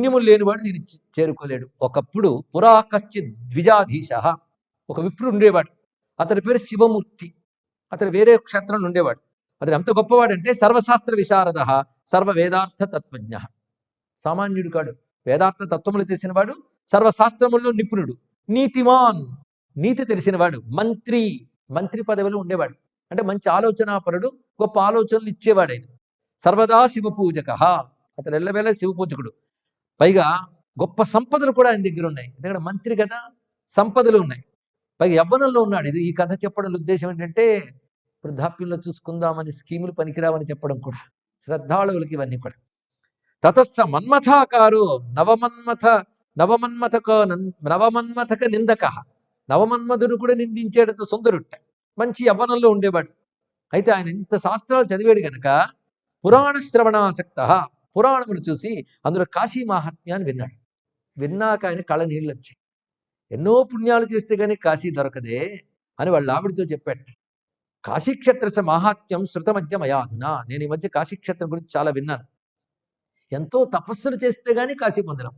పుణ్యములు లేనివాడు దీన్ని చేరుకోలేడు. ఒకప్పుడు పురా కశ్చిత్ ద్విజాధీశ, ఒక విప్రుడు ఉండేవాడు. అతని పేరు శివమూర్తి. అతను వేరే క్షేత్రంలో ఉండేవాడు. అతను ఎంత గొప్పవాడంటే సర్వశాస్త్ర విశారద, సర్వ వేదార్థ తత్వజ్ఞ. సామాన్యుడు కాడు, వేదార్థ తత్వములు తెలిసినవాడు, సర్వశాస్త్రముల్లో నిపుణుడు, నీతిమాన్, నీతి తెలిసినవాడు, మంత్రి, మంత్రి పదవిలో ఉండేవాడు. అంటే మంచి ఆలోచనాపరుడు, గొప్ప ఆలోచనలు ఇచ్చేవాడు ఆయన. సర్వదా శివపూజక, అతను ఎల్లవేళ శివపూజకుడు. పైగా గొప్ప సంపదలు కూడా ఆయన దగ్గర ఉన్నాయి. ఎందుకంటే మంత్రి కదా, సంపదలు ఉన్నాయి. పైగా యవ్వనంలో ఉన్నాడు. ఇది ఈ కథ చెప్పడం ఉద్దేశం ఏంటంటే వృద్ధాప్యంలో చూసుకుందామని స్కీములు పనికిరావని చెప్పడం కూడా, శ్రద్ధాళువులకి ఇవన్నీ కూడా. తతస్స మన్మథాకారో నవమన్మథక నిందక, నవమన్మధుడు కూడా నిందించేటంత సుందరుట, మంచి యవ్వనంలో ఉండేవాడు. అయితే ఆయన ఇంత శాస్త్రాలు చదివాడు గనక పురాణ శ్రవణాసక్త, పురాణములు చూసి అందులో కాశీ మహాత్మ్యాన్ని విన్నాడు. విన్నాక ఆయన కళ్ళ నీళ్ళు వచ్చాయి. ఎన్నో పుణ్యాలు చేస్తే గానీ కాశీ దొరకదే అని వాళ్ళ ఆవిడితో చెప్పాడు. కాశీక్షేత్రస మాహాత్మ్యం శృతమధ్య మయాధునా, నేను ఈ మధ్య కాశీక్షేత్రం గురించి చాలా విన్నాను. ఎంతో తపస్సులు చేస్తే గానీ కాశీ పొందడం.